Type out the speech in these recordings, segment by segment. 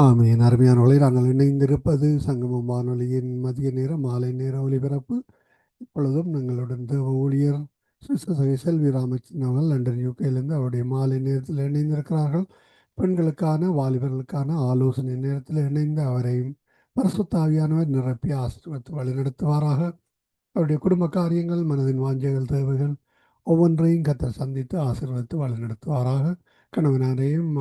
ஆமீன். அருமையானவர்களே, நாங்கள் இணைந்திருப்பது சங்கமம் வானொலியின் மதிய நேர, மாலை நேர ஒலிபரப்பு. இப்பொழுதும் எங்களுடன் தேவ ஊழியர் சிஸ்டர் செல்வி ராமச்சந்திரன் அவர்கள் லண்டன் யூகேயிலிருந்து அவருடைய மாலை நேரத்தில் இணைந்திருக்கிறார்கள். பெண்களுக்கான, வாலிபர்களுக்கான ஆலோசனை நேரத்தில் இணைந்து அவரையும் பரிசுத்த ஆவியானவர் நிரப்பி ஆசீர்வதித்து வழிநடத்துவாராக. அவருடைய குடும்ப காரியங்கள், மனதின் வாஞ்சைகள், தேவைகள் ஒவ்வொன்றையும் கர்த்தர் சந்தித்து ஆசீர்வதித்து வழிநடத்துவாராக. கணவனாரையும்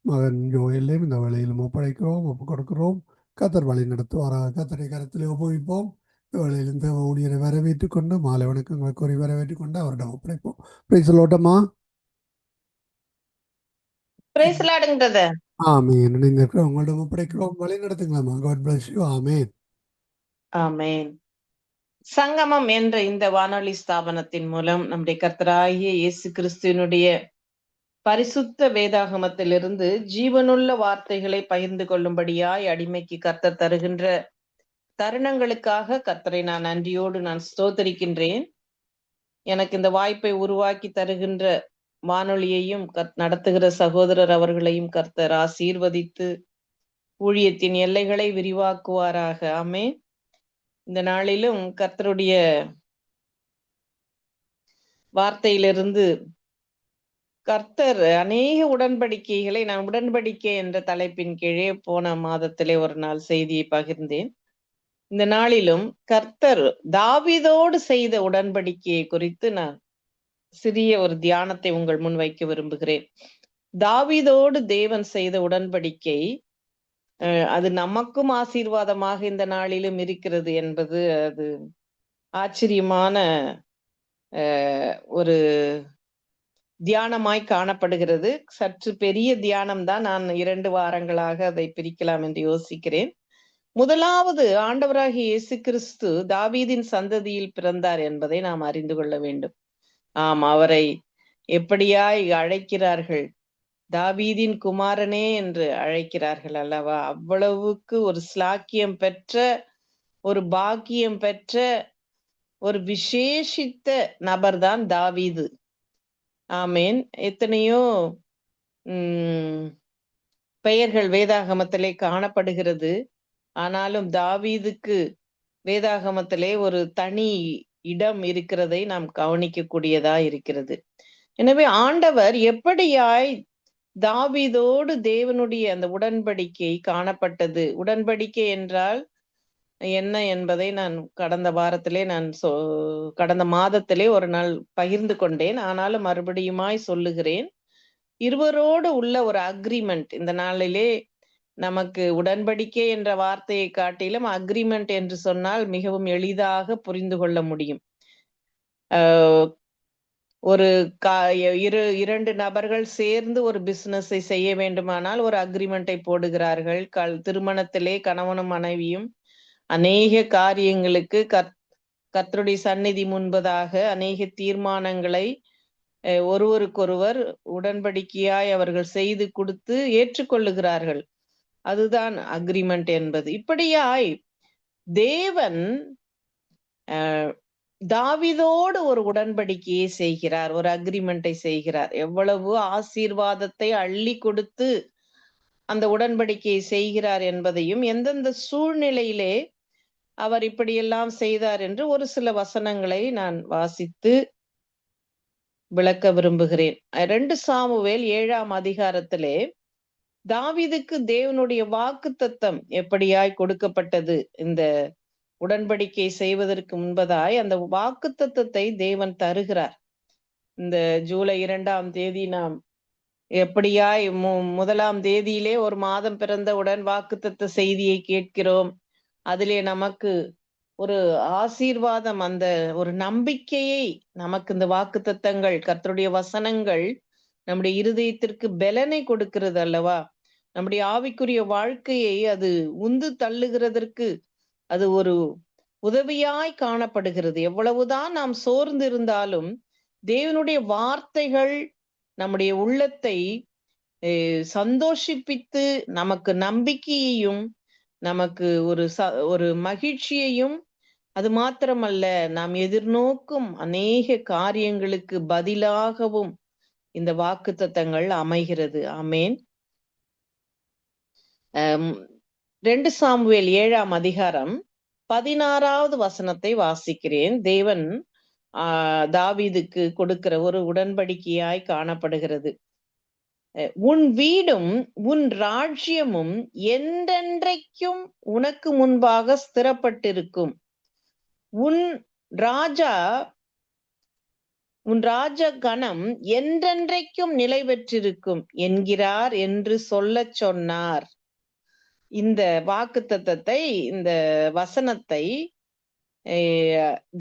மகன் ஜோயலையும் இந்த வேளையிலும் ஒப்புக் கொடுக்கிறோம். கர்த்தர் வழி நடத்துவாராக. கர்த்தரை கருத்திலே உபயோகிப்போம். இந்த வேளையில் இந்த ஊழியரை வரவேற்றுக் கொண்டு மாலை வணக்கங்களை கூறி வரவேற்றுக் கொண்டு அவரிடம் ஒப்படைப்போம். பிரைசலோட்டமா. ஆமீன். இணைந்திருக்கிறோம், உங்களிடம் ஒப்படைக்கிறோம். வழி நடத்துங்களாமா. God bless you. Amen. Amen. சங்கமம் என்ற இந்த வானொலி ஸ்தாபனத்தின் மூலம் நம்முடைய கர்த்தராகிய இயேசு கிறிஸ்துவினுடைய பரிசுத்த வேதாகமத்திலிருந்து ஜீவனுள்ள வார்த்தைகளை பகிர்ந்து கொள்ளும்படியாய் அடிமைக்கு கர்த்தர் தருகின்ற தருணங்களுக்காக கர்த்தரை நான் நன்றியோடு நான் ஸ்தோத்தரிக்கின்றேன். எனக்கு இந்த வாய்ப்பை உருவாக்கி தருகின்ற வானொலியையும் நடத்துகிற சகோதரர் அவர்களையும் கர்த்தர் ஆசீர்வதித்து ஊழியத்தின் எல்லைகளை விரிவாக்குவாராக. ஆமென். இந்த நாளிலும் கர்த்தருடைய வார்த்தையிலிருந்து கர்த்தர் அநேக உடன்படிக்கைகளை, நான் உடன்படிக்கை என்ற தலைப்பின் கீழே போன மாதத்திலே ஒரு நாள் செய்தியை பகிர்ந்தேன். இந்த நாளிலும் கர்த்தர் தாவீதோடு செய்த உடன்படிக்கையை குறித்து நான் சிறிய ஒரு தியானத்தை உங்கள் முன் வைக்க விரும்புகிறேன். தாவீதோடு தேவன் செய்த உடன்படிக்கை அது நமக்கும் ஆசீர்வாதமாக இந்த நாளிலும் இருக்கிறது என்பது அது ஆச்சரியமான ஒரு தியானமாய் காணப்படுகிறது. சற்று பெரிய தியானம் தான். நான் 2 வாரங்களாக அதை பிரிக்கலாம் என்று யோசிக்கிறேன். முதலாவது, ஆண்டவராகிய இயேசு கிறிஸ்து தாவீதின் சந்ததியில் பிறந்தார் என்பதை நாம் அறிந்து கொள்ள வேண்டும். ஆம், அவரை எப்படியாய் அழைக்கிறார்கள்? தாவீதின் குமாரனே என்று அழைக்கிறார்கள் அல்லவா? அவ்வளவுக்கு ஒரு ஸ்லாக்கியம் பெற்ற, ஒரு பாக்கியம் பெற்ற, ஒரு விசேஷித்த நபர்தான் தாவீது. ஆமேன். எத்தனையோ பெயர்கள் வேதாகமத்திலே காணப்படுகிறது. ஆனாலும் தாவீதுக்கு வேதாகமத்திலே ஒரு தனி இடம் இருக்கிறதை நாம் கவனிக்கக்கூடியதா இருக்கிறது. எனவே ஆண்டவர் எப்படியாய் தாவீதோடு தேவனுடைய அந்த உடன்படிக்கை காணப்பட்டது? உடன்படிக்கை என்றால் என்ன என்பதை நான் கடந்த மாதத்திலே ஒரு நாள் பகிர்ந்து கொண்டேன். ஆனாலும் மறுபடியுமாய் சொல்லுகிறேன். இருவரோடு உள்ள ஒரு அக்ரிமெண்ட். இந்த நாளிலே நமக்கு உடன்படிக்கை என்ற வார்த்தையை காட்டிலும் அக்ரிமெண்ட் என்று சொன்னால் மிகவும் எளிதாக புரிந்து கொள்ள முடியும். ஒரு இரண்டு நபர்கள் சேர்ந்து ஒரு பிசினஸை செய்ய வேண்டுமானால் ஒரு அக்ரிமெண்டை போடுகிறார்கள். திருமணத்திலே கணவனும் மனைவியும் அநேக காரியங்களுக்கு கர்த்தருடைய சந்நிதி முன்பதாக அநேக தீர்மானங்களை ஒருவருக்கொருவர் உடன்படிக்கையாய் அவர்கள் செய்து கொடுத்து ஏற்றுக்கொள்ளுகிறார்கள். அதுதான் அக்ரிமெண்ட் என்பது. இப்படியாய் தேவன் தாவீதோடு ஒரு உடன்படிக்கையை செய்கிறார், ஒரு அக்ரிமெண்டை செய்கிறார். எவ்வளவு ஆசீர்வாதத்தை அள்ளி கொடுத்து அந்த உடன்படிக்கையை செய்கிறார் என்பதையும், எந்தெந்த சூழ்நிலையிலே அவர் இப்படியெல்லாம் செய்தார் என்று ஒரு சில வசனங்களை நான் வாசித்து விளக்க விரும்புகிறேன். 2 சாமுவேல் 7ஆம் அதிகாரத்திலே தாவீதுக்கு தேவனுடைய வாக்குத்தத்தம் எப்படியாய் கொடுக்கப்பட்டது? இந்த உடன்படிக்கை செய்வதற்கு முன்பதாய் அந்த வாக்குத்தத்தத்தை தேவன் தருகிறார். இந்த ஜூலை 2ஆம் தேதி நாம் எப்படியாய் 1ஆம் தேதியிலே ஒரு மாதம் பிறந்தவுடன் வாக்குத்தத்த செய்தியை கேட்கிறோம். அதிலே நமக்கு ஒரு ஆசீர்வாதம், அந்த ஒரு நம்பிக்கையை நமக்கு இந்த வாக்குத்தத்தங்கள், கர்த்தருடைய வசனங்கள் நம்முடைய இருதயத்திற்கு பலனை கொடுக்கிறது அல்லவா? நம்முடைய ஆவிக்குரிய வாழ்க்கையை அது உந்து தள்ளுகிறதற்கு அது ஒரு உதவியாய் காணப்படுகிறது. எவ்வளவுதான் நாம் சோர்ந்து இருந்தாலும் தேவனுடைய வார்த்தைகள் நம்முடைய உள்ளத்தை சந்தோஷிப்பித்து நமக்கு நம்பிக்கையையும் நமக்கு ஒரு மகிழ்ச்சியையும், அது மாத்திரமல்ல, நாம் எதிர்நோக்கும் அநேக காரியங்களுக்கு பதிலாகவும் இந்த வாக்குத்தத்தங்கள் அமைகிறது. ஆமேன். 2 சாமுவேல் 7ஆம் அதிகாரம் 16வது வசனத்தை வாசிக்கிறேன். தேவன் தாவீதுக்கு கொடுக்கிற ஒரு உடன்படிக்கையாய் காணப்படுகிறது. உன் வீடும் உன் ராஜ்யமும் என்றென்றைக்கும் உனக்கு முன்பாக ஸ்திரப்பட்டிருக்கும். உன் ராஜ கணம் என்றென்றைக்கும் நிலை பெற்றிருக்கும் என்கிறார் என்று சொல்லச் சொன்னார். இந்த வாக்குத்தத்தத்தை, இந்த வசனத்தை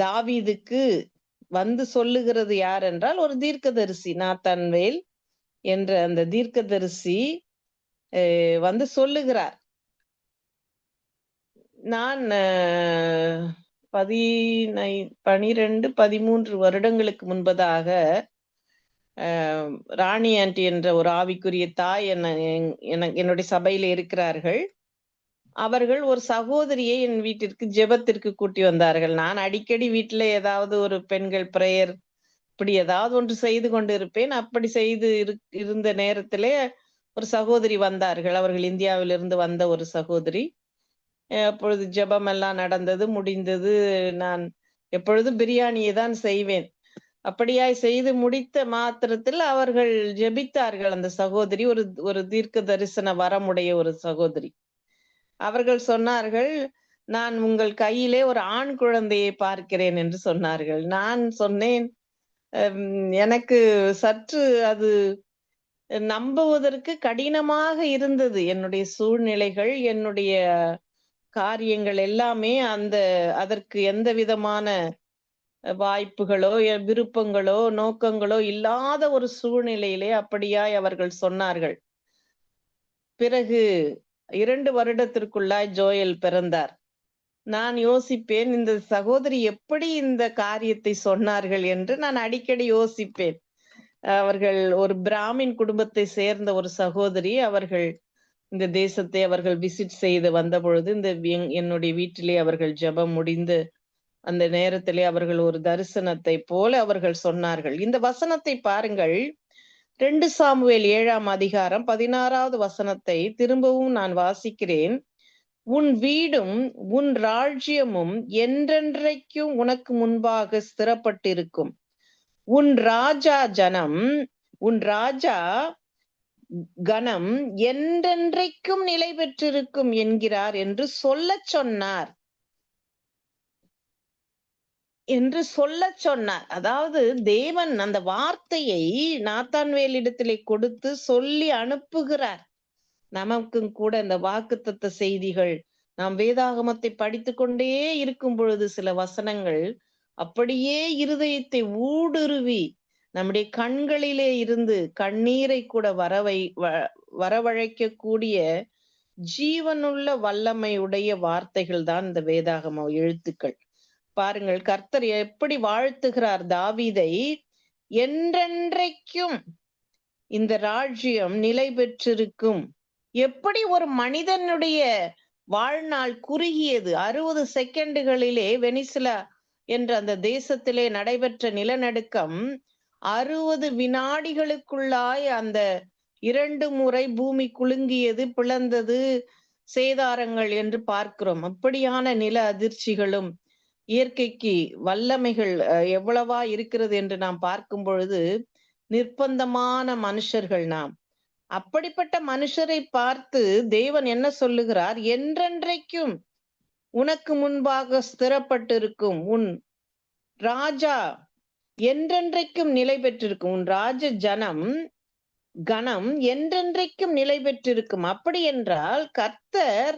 தாவீதுக்கு வந்து சொல்லுகிறது யார் என்றால் ஒரு தீர்க்கதரிசி, நாத்தான்வேல் என்ற அந்த தீர்க்கதரிசி வந்து சொல்லுகிறார். நான் 12-13 வருடங்களுக்கு முன்பதாக ராணி ஆண்டி என்ற ஒரு ஆவிக்குரிய தாய் என்னுடைய சபையில இருக்கிறார்கள். அவர்கள் ஒரு சகோதரியை என் வீட்டிற்கு ஜெபத்திற்கு கூட்டி வந்தார்கள். நான் அடிக்கடி வீட்டுல ஏதாவது ஒரு பெண்கள் பிரேயர் இப்படி ஏதாவது ஒன்று செய்து கொண்டு இருப்பேன். அப்படி செய்து இருந்த நேரத்திலே ஒரு சகோதரி வந்தார்கள். அவர்கள் இந்தியாவிலிருந்து வந்த ஒரு சகோதரி. அப்பொழுது ஜெபம் எல்லாம் நடந்தது, முடிந்தது. நான் எப்பொழுதும் பிரியாணியை தான் செய்வேன். அப்படியாய் செய்து முடித்த மாத்திரத்தில் அவர்கள் ஜெபித்தார்கள். அந்த சகோதரி ஒரு தீர்க்க தரிசன வரமுடைய ஒரு சகோதரி. அவர்கள் சொன்னார்கள், நான் உங்கள் கையிலே ஒரு ஆண் குழந்தையை பார்க்கிறேன் என்று சொன்னார்கள். நான் சொன்னேன், எனக்கு சற்று அது நம்புவதற்கு கடினமாக இருந்தது. என்னுடைய சூழ்நிலைகள், என்னுடைய காரியங்கள் எல்லாமே அதற்கு எந்த விதமான வாய்ப்புகளோ விருப்பங்களோ நோக்கங்களோ இல்லாத ஒரு சூழ்நிலையிலே அப்படியாய் அவர்கள் சொன்னார்கள். பிறகு 2 வருடத்திற்குள்ளாய் ஜோயல் பிறந்தார். நான் யோசிப்பேன், இந்த சகோதரி எப்படி இந்த காரியத்தை சொன்னார்கள் என்று நான் அடிக்கடி யோசிப்பேன். அவர்கள் ஒரு பிராமின் குடும்பத்தை சேர்ந்த ஒரு சகோதரி. அவர்கள் இந்த தேசத்தை அவர்கள் விசிட் செய்து வந்த பொழுது என்னுடைய வீட்டிலே அவர்கள் ஜெபம் முடிந்து அந்த நேரத்திலே அவர்கள் ஒரு தரிசனத்தை போல அவர்கள் சொன்னார்கள். இந்த வசனத்தை பாருங்கள். 2 சாமுவேல் 7ஆம் அதிகாரம் 16வது வசனத்தை திரும்பவும் நான் வாசிக்கிறேன். உன் வீடும் உன் ராஜ்யமும் என்றென்றைக்கும் உனக்கு முன்பாக ஸ்திரப்பட்டிருக்கும். உன் ராஜா கணம் என்றென்றைக்கும் நிலை பெற்றிருக்கும் என்கிறார் என்று சொல்லச் சொன்னார். அதாவது தேவன் அந்த வார்த்தையை நாத்தான்வேலிடத்திலே கொடுத்து சொல்லி அனுப்புகிறார். நமக்கும் கூட இந்த வாக்குத்தத்த செய்திகள், நாம் வேதாகமத்தை படித்து கொண்டே இருக்கும் பொழுது சில வசனங்கள் அப்படியே இருதயத்தை ஊடுருவி நம்முடைய கண்களிலே இருந்து கண்ணீரை கூட வரவழைக்கக்கூடிய ஜீவனுள்ள வல்லமையுடைய வார்த்தைகள் தான் இந்த வேதாகம எழுத்துக்கள். பாருங்கள், கர்த்தர் எப்படி வாழ்த்துகிறார் தாவீதை. என்றென்றைக்கும் இந்த ராஜ்யம் நிலை பெற்றிருக்கும். எப்படி ஒரு மனிதனுடைய வாழ்நாள் குறுகியது. 60 செகண்டுகளிலே வெனிசுலா என்ற அந்த தேசத்திலே நடைபெற்ற நிலநடுக்கம் 60 வினாடிகளுக்குள்ளாய் அந்த 2 முறை பூமி குலுங்கியது, பிளந்தது, சேதாரங்கள் என்று பார்க்கிறோம். அப்படியான நில அதிர்ச்சிகளும் இயற்கைக்கு வல்லமைகள் எவ்வளவா இருக்கிறது என்று நாம் பார்க்கும் பொழுது நிர்பந்தமான மனுஷர்கள் நாம். அப்படிப்பட்ட மனுஷரை பார்த்து தேவன் என்ன சொல்லுகிறார்? என்றென்றைக்கும் உனக்கு முன்பாக ஸ்திரப்பட்டிருக்கும். உன் ராஜா என்றென்றைக்கும் நிலை பெற்றிருக்கும். உன் ராஜ கணம் என்றென்றைக்கும் நிலை பெற்றிருக்கும். அப்படி என்றால் கர்த்தர்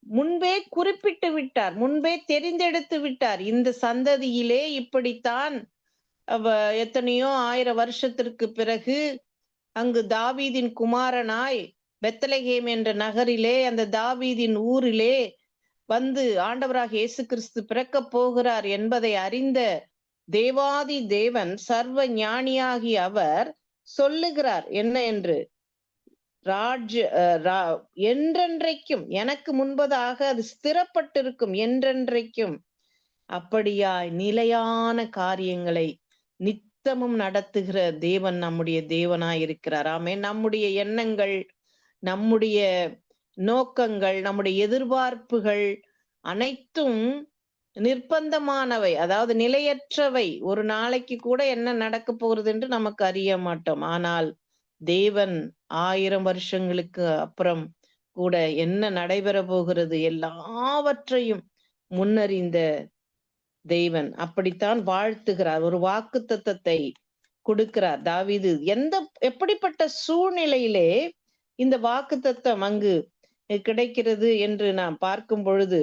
முன்பே குறிப்பிட்டு விட்டார், முன்பே தெரிந்தெடுத்து விட்டார். இந்த சந்ததியிலே இப்படித்தான் எத்தனையோ 1000 வருஷத்திற்கு பிறகு அங்கு தாவீதின் குமாரனாய் பெத்லகேம் என்ற நகரிலே, அந்த தாவீதின் ஊரிலே வந்து ஆண்டவராக இயேசு கிறிஸ்து பிறக்க போகிறார் என்பதை அறிந்த தேவாதி தேவன், சர்வ ஞானியாகி அவர் சொல்லுகிறார் என்ன என்று, என்றென்றைக்கும் எனக்கு முன்பதாக அது ஸ்திரப்பட்டிருக்கும் என்றென்றைக்கும். அப்படியாய் நிலையான காரியங்களை நித்தமும் நடத்துகிற தேவன் நம்முடைய தேவனாய் இருக்கிறார். ஆமென். நம்முடைய எண்ணங்கள், நம்முடைய நோக்கங்கள், நம்முடைய எதிர்பார்ப்புகள் அனைத்தும் நிர்பந்தமானவை, அதாவது நிலையற்றவை. ஒரு நாளைக்கு கூட என்ன நடக்க போகிறது என்று நமக்கு அறிய மாட்டோம். ஆனால் தேவன் 1000 வருஷங்களுக்கு அப்புறம் கூட என்ன நடைபெற போகிறது எல்லாவற்றையும் முன்னறிந்த தேவன். அப்படித்தான் வாழ்த்துகிறார். ஒரு வாக்குத்தத்தத்தை கொடுக்கிறார் தாவீது. எப்படிப்பட்ட சூழ்நிலையிலே இந்த வாக்குத்தத்தம் அங்கு கிடைக்கிறது என்று நாம் பார்க்கும் பொழுது,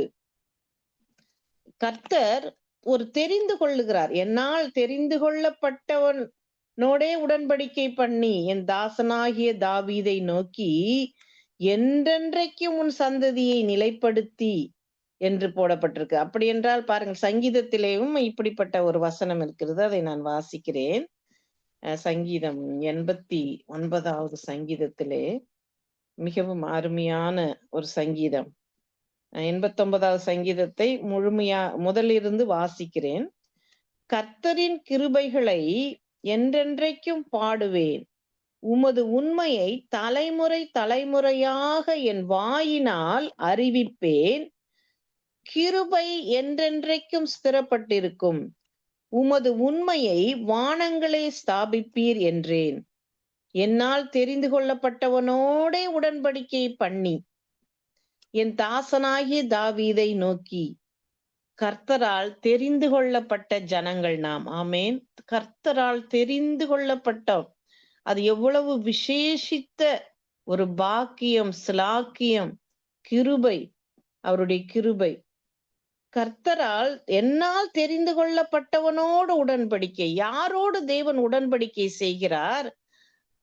கர்த்தர் ஒரு தெரிந்து கொள்ளுகிறார். என்னால் தெரிந்து கொள்ளப்பட்டவனோடே உடன்படிக்கை பண்ணி என் தாசனாகிய தாவீதை நோக்கி என்றென்றைக்கும் உன் சந்ததியை நிலைப்படுத்தி என்று போடப்பட்டிருக்கு. அப்படி என்றால் பாருங்கள், சங்கீதத்திலேயும் இப்படிப்பட்ட ஒரு வசனம் இருக்கிறது. அதை நான் வாசிக்கிறேன். சங்கீதம் 89வது சங்கீதத்திலே மிகவும் அருமையான ஒரு சங்கீதம். 89வது சங்கீதத்தை முதலிருந்து வாசிக்கிறேன். கர்த்தரின் கிருபைகளை என்றென்றைக்கும் பாடுவேன், உமது உண்மையை தலைமுறை தலைமுறையாக என் வாயினால் அறிவிப்பேன். கிருபை என்றென்றைக்கும் ஸ்திரப்பட்டிருக்கும், உமது உண்மையை வானங்களே ஸ்தாபிப்பீர் என்றேன். என்னால் தெரிந்து கொள்ளப்பட்டவனோடே உடன்படிக்கை பண்ணி என் தாசனாகிய தாவீதை நோக்கி. கர்த்தரால் தெரிந்து கொள்ளப்பட்ட ஜனங்கள் நாம். ஆமேன். கர்த்தரால் தெரிந்து கொள்ளப்பட்டோம். அது எவ்வளவு விசேஷித்த ஒரு பாக்கியம், ஸ்லாக்கியம், கிருபை, அவருடைய கிருபை. கர்த்தரால் என்னால் தெரிந்து கொள்ளப்பட்டவனோடு உடன்படிக்கை. யாரோடு தேவன் உடன்படிக்கை செய்கிறார்?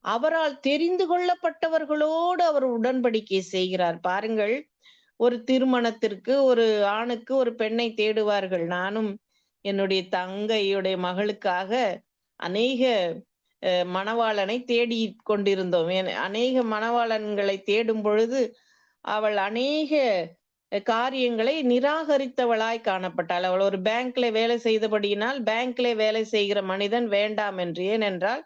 அவரால் தெரிந்து கொள்ளப்பட்டவர்களோடு அவர் உடன்படிக்கை செய்கிறார். பாருங்கள், ஒரு திருமணத்திற்கு ஒரு ஆணுக்கு ஒரு பெண்ணை தேடுவார்கள். நானும் என்னுடைய தங்கையுடைய மகளுக்காக அநேக மணவாளனை தேடி கொண்டிருந்தோம். அநேக மணவாளன்களை தேடும் பொழுது அவள் அநேக காரியங்களை நிராகரித்தவளாய் காணப்பட்டாள். அவள் ஒரு பேங்க்ல வேலை செய்தபடியினால் பேங்க்ல வேலை செய்கிற மனிதன் வேண்டாம் என்று. ஏனென்றால்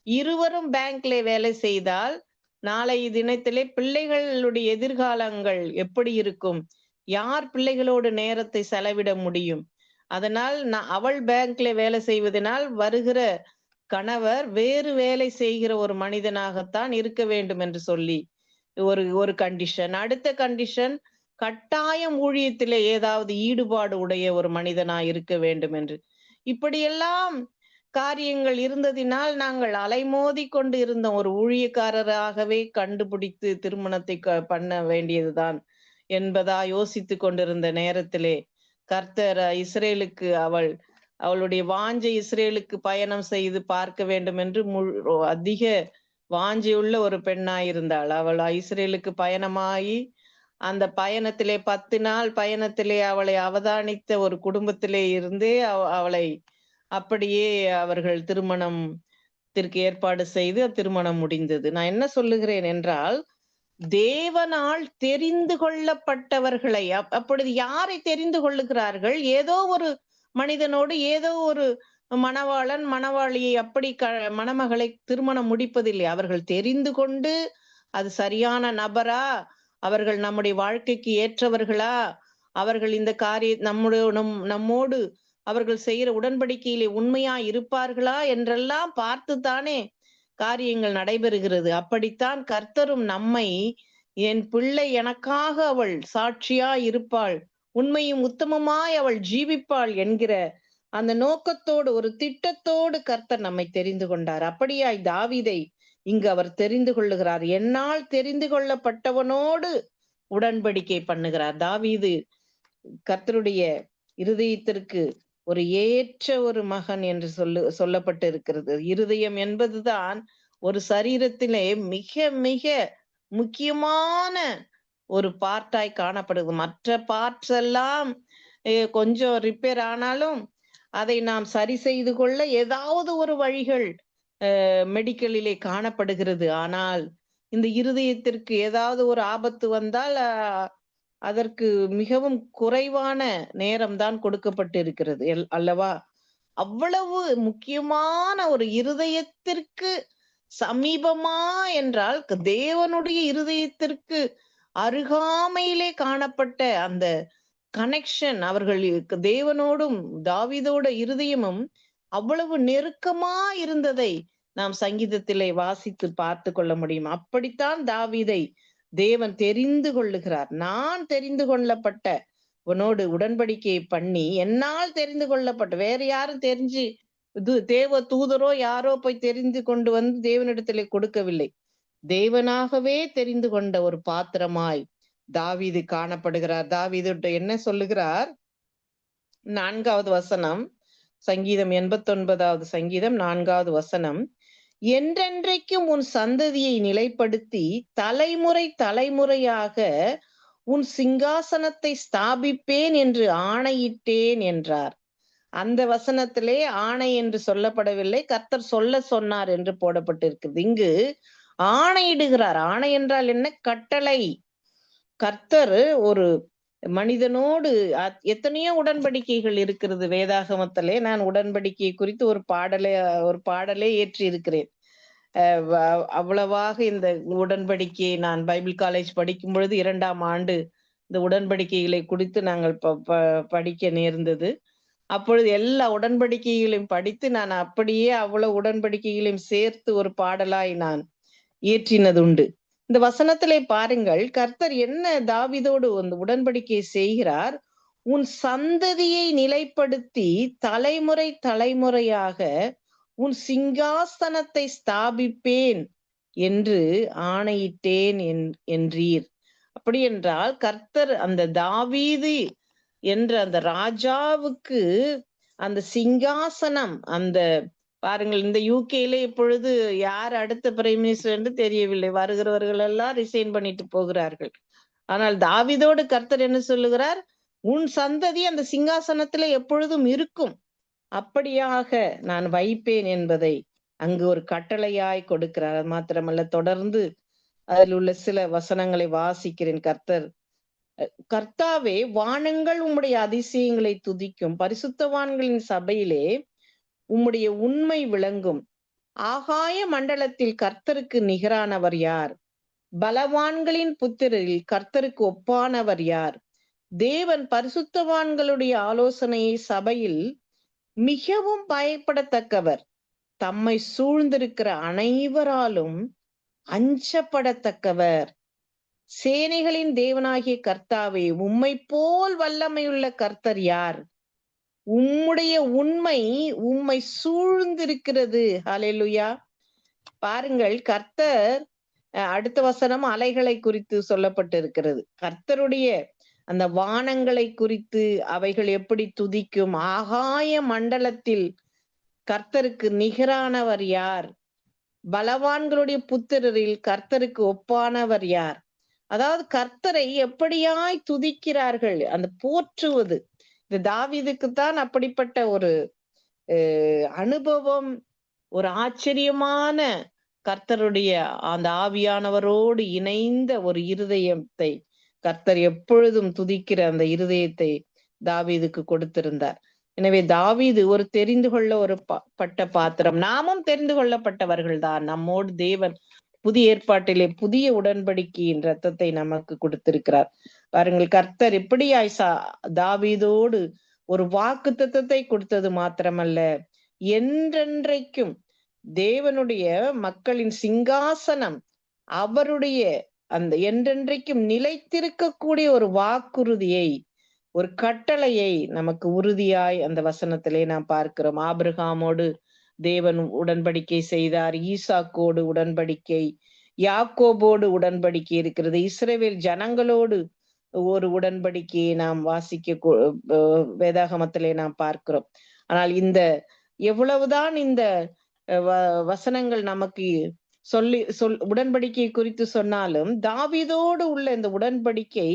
இருவரும் பேங்க்ல வேலை செய்தால் நாளை தினத்திலே பிள்ளைகளுடைய எதிர்காலங்கள் எப்படி இருக்கும்? யார் பிள்ளைகளோடு நேரத்தை செலவிட முடியும்? அதனால் அவள் பேங்க்ல வேலை செய்வதனால் வருகிற கணவர் வேறு வேலை செய்கிற ஒரு மனிதனாகத்தான் இருக்க வேண்டும் என்று சொல்லி ஒரு கண்டிஷன். அடுத்த கண்டிஷன், கட்டாயம் ஊழியத்திலே ஏதாவது ஈடுபாடு உடைய ஒரு மனிதனாய் இருக்க வேண்டும் என்று. இப்படியெல்லாம் காரியங்கள் இருந்ததினால் நாங்கள் அலைமோதி கொண்டு இருந்த ஒரு ஊழியக்காரராகவே கண்டுபிடித்து திருமணத்தை பண்ண வேண்டியதுதான் என்பதா யோசித்து கொண்டிருந்த நேரத்திலே கர்த்தர் இஸ்ரேலுக்கு அவளுடைய வாஞ்சை இஸ்ரேலுக்கு பயணம் செய்து பார்க்க வேண்டும் என்று அதிக வாஞ்சையுள்ள ஒரு பெண்ணாயிருந்தாள். அவள் இஸ்ரேலுக்கு பயணமாகி அந்த பயணத்திலே 10 நாள் பயணத்திலே அவளை அவதானித்த ஒரு குடும்பத்திலே இருந்தே அவளை அப்படியே அவர்கள் திருமணத்திற்கு ஏற்பாடு செய்து திருமணம் முடிந்தது. நான் என்ன சொல்லுகிறேன் என்றால், தேவனால் தெரிந்து கொள்ளப்பட்டவர்களை, அப்பொழுது யாரை தெரிந்து கொள்ளுகிறார்கள்? ஏதோ ஒரு மனிதனோடு ஏதோ ஒரு மணவாளன் மணவாளியை அப்படி மணமகளை திருமணம் முடிப்பதில்லை. அவர்கள் தெரிந்து கொண்டு அது சரியான நபரா, அவர்கள் நம்முடைய வாழ்க்கைக்கு ஏற்றவர்களா, அவர்கள் இந்த நம்மோடு அவர்கள் செய்கிற உடன்படிக்கையிலே உண்மையா இருப்பார்களா என்றெல்லாம் பார்த்துத்தானே காரியங்கள் நடைபெறுகிறது. அப்படித்தான் கர்த்தரும் நம்மை, என் பிள்ளை எனக்காக அவள் சாட்சியா இருப்பாள், உண்மையும் உத்தமமாய் அவள் ஜீவிப்பாள் என்கிற அந்த நோக்கத்தோடு, ஒரு திட்டத்தோடு கர்த்தர் நம்மை தெரிந்து கொண்டார். அப்படியாய் தாவீதை இங்கு அவர் தெரிந்து கொள்ளுகிறார். என்னால் தெரிந்து கொள்ளப்பட்டவனோடு உடன்படிக்கை பண்ணுகிறார். தாவீது கர்த்தருடைய இருதயத்திற்கு ஒரு ஏற்ற ஒரு மகன் என்று சொல்லப்பட்டு இருக்கிறது. இருதயம் என்பதுதான் ஒரு சரீரத்திலே மிக மிக முக்கியமான ஒரு பார்ட்டாய் காணப்படுது. மற்ற பார்ட்ஸ் எல்லாம் கொஞ்சம் ரிப்பேர் ஆனாலும் அதை நாம் சரி செய்து கொள்ள ஏதாவது ஒரு வழிகள் மெடிக்கலிலே காணப்படுகிறது. ஆனால் இந்த இருதயத்திற்கு ஏதாவது ஒரு ஆபத்து வந்தால் அதற்கு மிகவும் குறைவான நேரம்தான் கொடுக்கப்பட்டு இருக்கிறது அல்லவா? அவ்வளவு முக்கியமான ஒரு இருதயத்திற்கு சமீபமா என்றால் தேவனுடைய இருதயத்திற்கு அருகாமையிலே காணப்பட்ட அந்த கனெக்ஷன், அவர்களுக்கு தேவனோடும் தாவீதோட இருதயமும் அவ்வளவு நெருக்கமா இருந்ததை நாம் சங்கீதத்திலே வாசித்து பார்த்து கொள்ள முடியும். அப்படித்தான் தாவீதை தேவன் தெரிந்து கொள்ளுகிறார். நான் தெரிந்து கொள்ளப்பட்ட உன்னோடு உடன்படிக்கையை பண்ணி, என்னால் தெரிந்து கொள்ளப்பட்ட, வேற யாரும் தெரிஞ்சு தேவ தூதரோ யாரோ போய் தெரிந்து கொண்டு வந்து தேவனிடத்திலே கொடுக்கவில்லை. தேவனாகவே தெரிந்து கொண்ட ஒரு பாத்திரமாய் தாவீது காணப்படுகிறார். தாவீது என்ன சொல்லுகிறார்? 4வது வசனம், சங்கீதம் 89வது சங்கீதம் 4வது வசனம், என்றென்றைக்கும் உன் சந்ததியை நிலைப்படுத்தி தலைமுறை தலைமுறையாக உன் சிங்காசனத்தை ஸ்தாபிப்பேன் என்று ஆணையிட்டேன் என்றார். அந்த வசனத்திலே ஆணை என்று சொல்லப்படவில்லை, கர்த்தர் சொல்ல சொன்னார் என்று போடப்பட்டிருக்கிறது. இங்கு ஆணையிடுகிறார். ஆணை என்றால் என்ன? கட்டளை. கர்த்தர் ஒரு மனிதனோடு எத்தனையோ உடன்படிக்கைகள் இருக்கிறது வேதாகமத்திலே. நான் உடன்படிக்கை குறித்து ஒரு பாடலே ஏற்றி இருக்கிறேன். அவ்வளவாக இந்த உடன்படிக்கையை நான் பைபிள் காலேஜ் படிக்கும் பொழுது 2ஆம் ஆண்டு இந்த உடன்படிக்கைகளை குறித்து நாங்கள் படிக்க நேர்ந்தது. அப்பொழுது எல்லா உடன்படிக்கைகளையும் படித்து நான் அப்படியே அவ்வளவு உடன்படிக்கைகளையும் சேர்த்து ஒரு பாடலாய் நான் இயற்றினது உண்டு. இந்த வசனத்திலே பாருங்கள், கர்த்தர் என்ன தாவீதோடு அந்த உடன்படிக்கை செய்கிறார்? உன் சந்ததியை நிலைப்படுத்தி தலைமுறை தலைமுறையாக உன் சிங்காசனத்தை ஸ்தாபிப்பேன் என்று ஆணையிட்டேன் என்றீர். அப்படி என்றால் கர்த்தர் அந்த தாவீது என்ற அந்த ராஜாவுக்கு அந்த சிங்காசனம், அந்த பாருங்கள், இந்த யூகேல இப்பொழுது யார் அடுத்த பிரைம் மினிஸ்டர் என்று தெரியவில்லை. வருகிறவர்கள் எல்லாம் ரிசைன் பண்ணிட்டு போகிறார்கள். ஆனால் தாவீதோடு கர்த்தர் என்ன சொல்லுகிறார்? உன் சந்ததி அந்த சிங்காசனத்துல எப்பொழுதும் இருக்கும், அப்படியாக நான் வைப்பேன் என்பதை அங்கு ஒரு கட்டளையாய் கொடுக்கிறார். அது மாத்திரமல்ல, தொடர்ந்து அதில் உள்ள சில வசனங்களை வாசிக்கிறேன். கர்த்தாவே, வானங்கள் உம்முடைய அதிசயங்களை துதிக்கும், பரிசுத்தவான்களின் சபையிலே உம்முடைய உண்மை விளங்கும். ஆகாய மண்டலத்தில் கர்த்தருக்கு நிகரானவர் யார்? பலவான்களின் புத்திரரில் கர்த்தருக்கு ஒப்பானவர் யார்? தேவன் பரிசுத்தவான்களுடைய ஆலோசனையை சபையில் மிகவும் பயப்படத்தக்கவர். தம்மை சூழ்ந்திருக்கிற அனைவராலும் அஞ்சப்படத்தக்கவர். சேனைகளின் தேவனாகிய கர்த்தாவே, உம்மை போல் வல்லமையுள்ள கர்த்தர் யார்? உம்முடைய உண்மை உம்மை சூழ்ந்திருக்கிறது. ஹல்லேலூயா. பாருங்கள், கர்த்தர், அடுத்த வசனம் அலைகளை குறித்து சொல்லப்பட்டிருக்கிறது. கர்த்தருடைய அந்த வானங்களை குறித்து அவைகள் எப்படி துதிக்கும். ஆகாய மண்டலத்தில் கர்த்தருக்கு நிகரானவர் யார்? பலவான்களுடைய புத்திரரில் கர்த்தருக்கு ஒப்பானவர் யார்? அதாவது கர்த்தரை எப்படியாய் துதிக்கிறார்கள், அந்த போற்றுவது. இந்த தாவீதுக்குத்தான் அப்படிப்பட்ட ஒரு அனுபவம், ஒரு ஆச்சரியமான கர்த்தருடைய அந்த ஆவியானவரோடு இணைந்த ஒரு இருதயத்தை, கர்த்தர் எப்பொழுதும் துதிக்கிற அந்த இருதயத்தை தாவீதுக்கு கொடுத்திருந்தார். எனவே தாவீது ஒரு தெரிந்து கொள்ள பட்ட பாத்திரம். நாமும் தெரிந்து கொள்ளப்பட்டவர்கள் தான். நம்மோடு தேவன் புதிய ஏற்பாட்டிலே புதிய உடன்படிக்கையின் ரத்தத்தை நமக்கு கொடுத்திருக்கிறார். பாருங்கள், கர்த்தர் எப்படியாய் தாவீதோடு ஒரு வாக்கு தத்தத்தை கொடுத்தது மாத்திரமல்ல, என்றென்றைக்கும் தேவனுடைய மக்களின் சிங்காசனம் அவருடைய அந்த என்றென்றைக்கும் நிலைத்திருக்கக்கூடிய ஒரு வாக்குறுதியை, ஒரு கட்டளையை நமக்கு உறுதியாய் அந்த வசனத்திலே நாம் பார்க்கிறோம். ஆபிரகாமோடு தேவன் உடன்படிக்கை செய்தார். ஈசாக்கோடு உடன்படிக்கை, யாக்கோபோடு உடன்படிக்கை இருக்கிறது. இஸ்ரவேல் ஜனங்களோடு ஒரு உடன்படிக்கையை நாம் வாசிக்க வேதாகமத்திலே நாம் பார்க்கிறோம். ஆனால் இந்த எவ்வளவுதான் இந்த வசனங்கள் நமக்கு உடன்படிக்கை குறித்து சொன்னாலும், தாவீதோடு உள்ள இந்த உடன்படிக்கை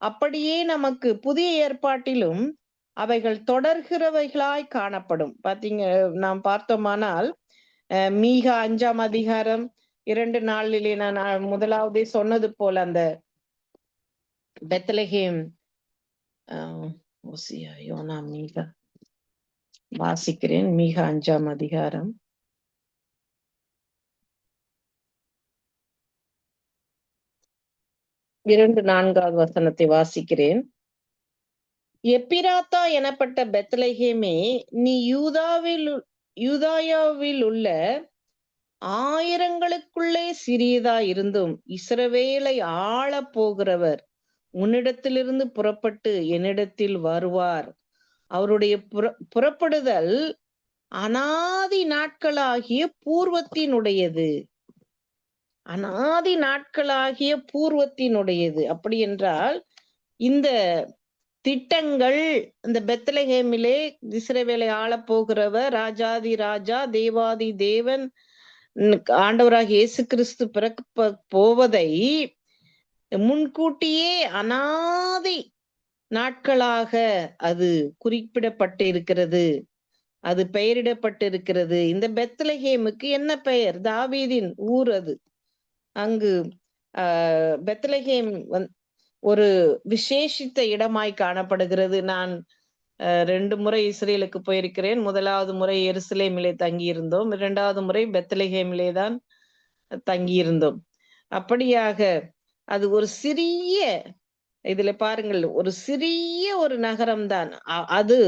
அப்படியே நமக்கு புதிய ஏற்பாட்டிலும் அவைகள் தொடர்கிறவைகளாய் காணப்படும். நாம் பார்த்தோமானால் மீகா 5ஆம் அதிகாரம் 2 நாளிலே நான் முதலாவதே சொன்னது போல அந்த பெத்லகேம் மீகா வாசிக்கிறேன். மீகா 5ஆம் அதிகாரம் 2:4 வசனத்தை வாசிக்கிறேன். எப்பிராத்தா எனப்பட்ட பெத்லகேமே, நீ யூதாயாவில் உள்ள ஆயிரங்களுக்குள்ளே சிறியதாயிருந்தும் இஸ்ரவேலை ஆளப் போகிறவர் உன்னிடத்திலிருந்து புறப்பட்டு என்னிடத்தில் வருவார். அவருடைய புறப்படுதல் அனாதி நாட்களாகிய பூர்வத்தினுடையது. அனாதி நாட்களாகிய பூர்வத்தினுடையது. அப்படி என்றால் இந்த திட்டங்கள், இந்த பெத்லகேமிலே இஸ்ரவேலை ஆளப் போகிறவர், ராஜாதி ராஜா, தேவாதி தேவன், ஆண்டவராகிய இயேசு கிறிஸ்து பிறக்க போவதை முன்கூட்டியே அனாதி நாட்களாக அது குறிப்பிடப்பட்டு இருக்கிறது, அது பெயரிடப்பட்டு இருக்கிறது. இந்த பெத்லகேமுக்கு என்ன பெயர்? தாவீதின் ஊர் அது. அங்கு பெத்லகேம் ஒரு விசேஷித்த இடமாய் காணப்படுகிறது. நான் 2 முறை இஸ்ரேலுக்கு போயிருக்கிறேன். முதலாவது முறை எருசலேமிலே தங்கியிருந்தோம். 2வது முறை பெத்லகேமிலே தான் தங்கியிருந்தோம். அப்படியாக அது ஒரு சிறிய, இதுல பாருங்கள், ஒரு சிறிய ஒரு நகரம்தான். அது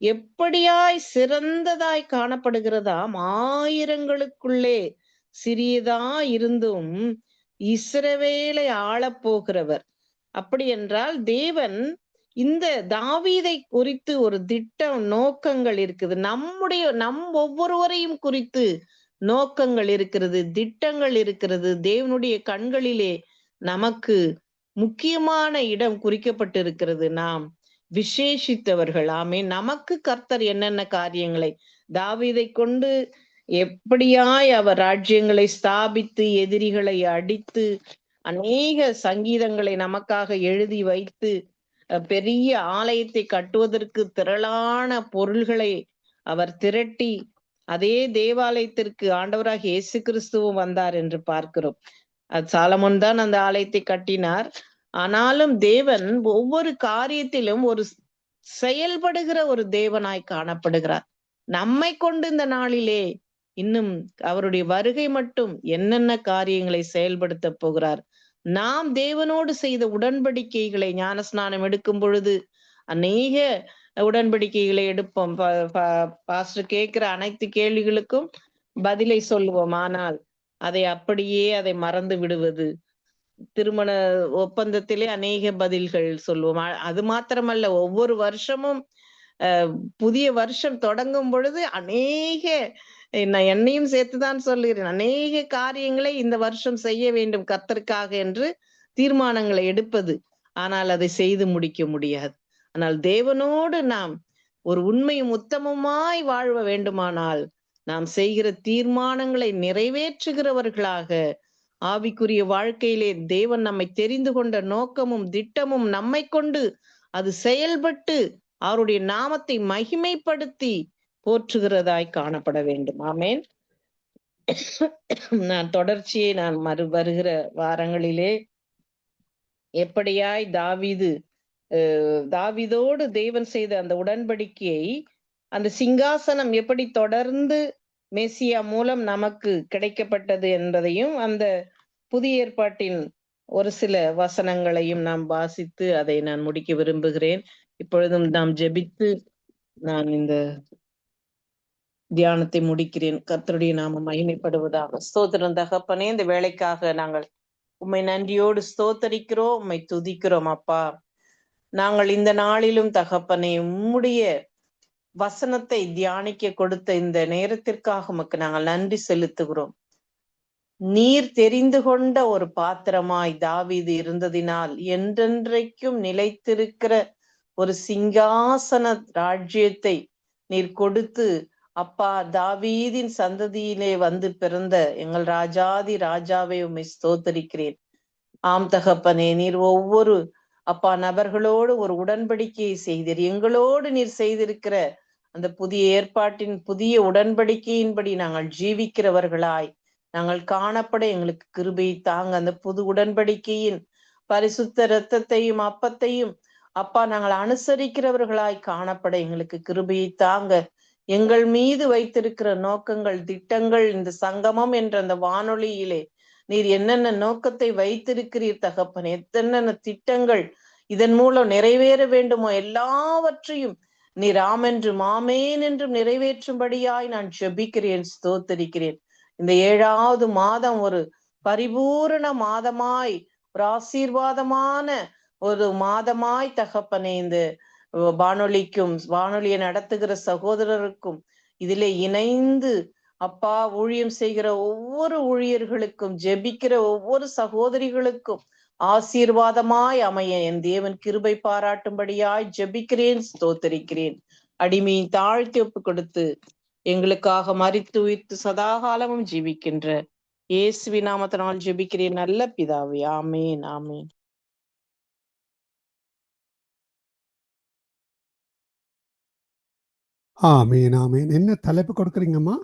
எப்படியாய் சிறந்ததாய் காணப்படுகிறதாம். ஆயிரங்களுக்குள்ளே சிறியதா இருந்தும் இஸ்ரவேலை ஆளப் போகிறவர். அப்படி என்றால் தேவன் இந்த தாவீதை குறித்து ஒரு திட்டம், நோக்கங்கள் இருக்குது. நம் ஒவ்வொருவரையும் குறித்து நோக்கங்கள் இருக்கிறது, திட்டங்கள் இருக்கிறது. தேவனுடைய கண்களிலே நமக்கு முக்கியமான இடம் குறிக்கப்பட்டிருக்கிறது. நாம் விசேஷித்தவர்கள். ஆமென். நமக்கு கர்த்தர் என்னென்ன காரியங்களை, தாவீதை கொண்டு எப்படியாய் அவர் ராஜ்யங்களை ஸ்தாபித்து எதிரிகளை அடித்து அநேக சங்கீதங்களை நமக்காக எழுதி வைத்து பெரிய ஆலயத்தை கட்டுவதற்கு திரளான பொருள்களை அவர் திரட்டி அதே தேவாலயத்திற்கு ஆண்டவராக இயேசு கிறிஸ்துவும் வந்தார் என்று பார்க்கிறோம். அது சாலமோன் தான் அந்த ஆலயத்தை கட்டினார். ஆனாலும் தேவன் ஒவ்வொரு காரியத்திலும் ஒரு செயல்படுகிற ஒரு தேவனாய் காணப்படுகிறார். நம்மை கொண்டு இந்த நாளிலே இன்னும் அவருடைய வருகை மட்டும் என்னென்ன காரியங்களை செயல்படுத்த போகிறார். நாம் தேவனோடு செய்த உடன்படிக்கைகளை, ஞானஸ்நானம் எடுக்கும் பொழுது அநேக உடன்படிக்கைகளை எடுப்போம். பாஸ்டர் கேட்கிற அனைத்து கேள்விகளுக்கும் பதிலை சொல்லுவோம். ஆனால் அதை மறந்து விடுவது. திருமண ஒப்பந்தத்திலே அநேக பதில்கள் சொல்லுவோம். அது மாத்திரமல்ல, ஒவ்வொரு வருஷமும் புதிய வருஷம் தொடங்கும் பொழுது அநேக, நான் என்னையும் சேர்த்துதான் சொல்லுகிறேன், அநேக காரியங்களை இந்த வருஷம் செய்ய வேண்டும் கர்த்தருக்காக என்று தீர்மானங்களை எடுப்பது. ஆனால் அதை செய்து முடிக்க முடியாது. ஆனால் தேவனோடு நாம் ஒரு உண்மையும் உத்தமமாய் வாழ வேண்டுமானால் நாம் செய்கிற தீர்மானங்களை நிறைவேற்றுகிறவர்களாக, ஆவிக்குரிய வாழ்க்கையிலே தேவன் நம்மை தெரிந்து கொண்ட நோக்கமும் திட்டமும் நம்மை கொண்டு அது செயல்பட்டு அவருடைய நாமத்தை மகிமைப்படுத்தி போற்றுகிறதாய் காணப்பட வேண்டும். ஆமேன். நான் தொடர்ச்சியை வருகிற வாரங்களிலே எப்படியாய் தாவீதோடு தேவன் செய்த அந்த உடன்படிக்கையை, அந்த சிங்காசனம் எப்படி தொடர்ந்து மேசியா மூலம் நமக்கு கிடைக்கப்பட்டது என்பதையும், அந்த புதிய ஏற்பாட்டின் ஒரு சில வசனங்களையும் நாம் வாசித்து அதை நான் முடிக்க விரும்புகிறேன். இப்பொழுதும் நாம் ஜெபித்து நான் இந்த தியானத்தை முடிக்கிறேன். கர்த்தருடைய நாமம் மகிமைப்படுவதாக. ஸ்தோத்திரம் தகப்பனே, இந்த வேலைக்காக நாங்கள் உம்மை நன்றியோடு ஸ்தோத்தரிக்கிறோம், உம்மை துதிக்கிறோம் அப்பா. நாங்கள் இந்த நாளிலும் தகப்பனே உம்முடைய வசனத்தை தியானிக்க கொடுத்த இந்த நேரத்திற்காக உமக்கு நாங்கள் நன்றி செலுத்துகிறோம். நீர் தெரிந்து கொண்ட ஒரு பாத்திரமாய் தாவீது இருந்ததினால் என்றென்றைக்கும் நிலைத்திருக்கிற ஒரு சிங்காசன ராஜ்யத்தை நீர் கொடுத்து அப்பா, தாவீதின் சந்ததியிலே வந்து பிறந்த எங்கள் ராஜாதி ராஜாவை உம்மை ஸ்தோத்தரிக்கிறேன். ஆம் தகப்பனே, நீர் ஒவ்வொரு அப்பா நபர்களோடு ஒரு உடன்படிக்கையை செய்தீர். எங்களோடு நீர் செய்திருக்கிற அந்த புதிய ஏற்பாட்டின் புதிய உடன்படிக்கையின்படி நாங்கள் ஜீவிக்கிறவர்களாய் நாங்கள் காணப்பட எங்களுக்கு கிருபையை தாங்க. அந்த புது உடன்படிக்கையின் பரிசுத்த இரத்தத்தையும் அப்பத்தையும் அப்பா நாங்கள் அனுசரிக்கிறவர்களாய் காணப்பட எங்களுக்கு கிருபையை தாங்க. எங்கள் மீது வைத்திருக்கிற நோக்கங்கள், திட்டங்கள் இந்த சங்கமம் என்ற அந்த வானொலியிலே நீர் என்னென்ன நோக்கத்தை வைத்திருக்கிறீர் தகப்பனே, என்னென்ன திட்டங்கள் இதன் மூலம் நிறைவேற வேண்டுமோ எல்லாவற்றையும் நீர் ஆமென்றும் ஆமேன் என்றும் நிறைவேற்றும்படியாய் நான் ஜெபிக்கிறேன், ஸ்தோத்தரிக்கிறேன். இந்த 7வது மாதம் ஒரு பரிபூரண மாதமாய், ஒரு ஆசீர்வாதமான ஒரு மாதமாய் தகப்பனே, இந்த வானொலிக்கும் வானொலியை நடத்துகிற சகோதரருக்கும் இதிலே இணைந்து அப்பா ஊழியம் செய்கிற ஒவ்வொரு ஊழியர்களுக்கும், ஜெபிக்கிற ஒவ்வொரு சகோதரிகளுக்கும் ஆசீர்வாதமாய் அமைய என் தேவன் கிருபை பாராட்டும்படியாய் ஜெபிக்கிறேன், ஸ்தோத்தரிக்கிறேன். அடிமையின் தாழ்த்தி ஒப்பு கொடுத்து எங்களுக்காக மரித்து உயிர்த்து சதாகாலமும் ஜீவிக்கின்ற இயேசுவின் நாமத்தினால் ஜெபிக்கிறேன் நல்ல பிதாவே, ஆமேன் ஆமேன். ஆமீன் ஆமீன். என்ன தலைப்பு கொடுக்குறீங்கம்மா?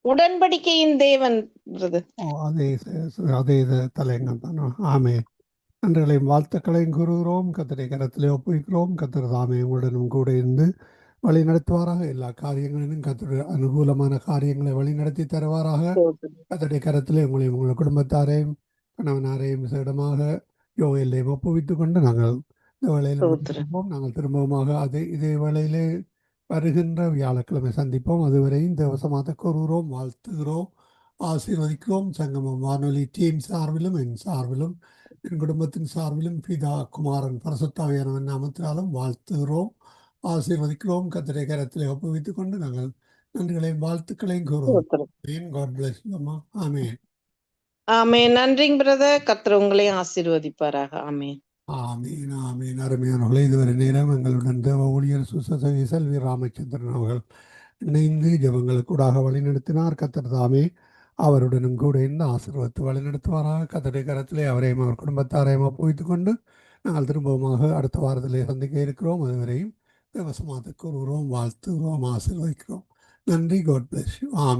உடன்படிக்கையின் தேவன். ஓ, அதே தலையங்கம் தானோ? ஆமேன். நன்றிகளையும் வாழ்த்துக்களையும் கூறுகிறோம். கர்த்தருடைய கரத்திலே ஒப்புவிக்கிறோம். கர்த்தர் தாமே உங்களுடனும் கூட இருந்து வழி நடத்துவாராக. எல்லா காரியங்களிலும் கர்த்தருடைய அனுகூலமான காரியங்களை வழி நடத்தி தருவாராக. கர்த்தருடைய கரத்திலே உங்களையும் உங்கள் குடும்பத்தாரையும் கணவனாரையும் விசேடமாக யோகெல்லையும் ஒப்புவித்துக் கொண்டு நாங்கள் இந்த வேளையில் முடித்திருப்போம். நாங்கள் திரும்பவுமாக இதே வேளையிலே வருகின்ற வியாழக்கிழமை சந்திப்போம். அதுவரை இந்த வசமாக கூறுகிறோம், வாழ்த்துகிறோம், ஆசீர்வதிக்கிறோம். சங்கமம் வானொலி டீம் சார்பிலும் என் சார்பிலும் என் குடும்பத்தின் சார்பிலும் பிதா குமாரன் பரிசுத்தாவியானவன் நாமத்தினாலும் வாழ்த்துகிறோம், ஆசீர்வதிக்கிறோம். கர்த்தருடைய கரத்திலே ஒப்புவித்துக் கொண்டு நாங்கள் நன்றிகளையும் வாழ்த்துக்களையும் கூறுவோம். God bless you, அம்மா. ஆமென். ஆமென். நன்றிங்க பிரதர். கர்த்தர் உங்களையும் ஆசீர்வதிப்பாராக. ஆமென். ஆமீன் ஆமீன். அருமையானவர்களே, இதுவரை நேரம் எங்களுடன் தேவ ஊழியர் சுசசவி செல்வி ராமச்சந்திரன் அவர்கள் இணைந்து ஜெபங்களுக்கூடாக வழிநடத்தினார். கர்த்தர் தாமே அவருடனும் கூட இருந்து ஆசீர்வதித்து வழிநடத்துவாராக. கர்த்தருடைய கரத்திலே அவரையும் அவர் குடும்பத்தாரையும் ஒப்புவித்துக் கொண்டு நாங்கள் திரும்பவுமாக அடுத்த வாரத்திலே சந்திக்க இருக்கிறோம். அதுவரையும் தேவசமாத்துக்கு கூறுகிறோம், வாழ்த்துகிறோம், ஆசீர்வதிக்கிறோம். நன்றி. God bless you. ஆமென்.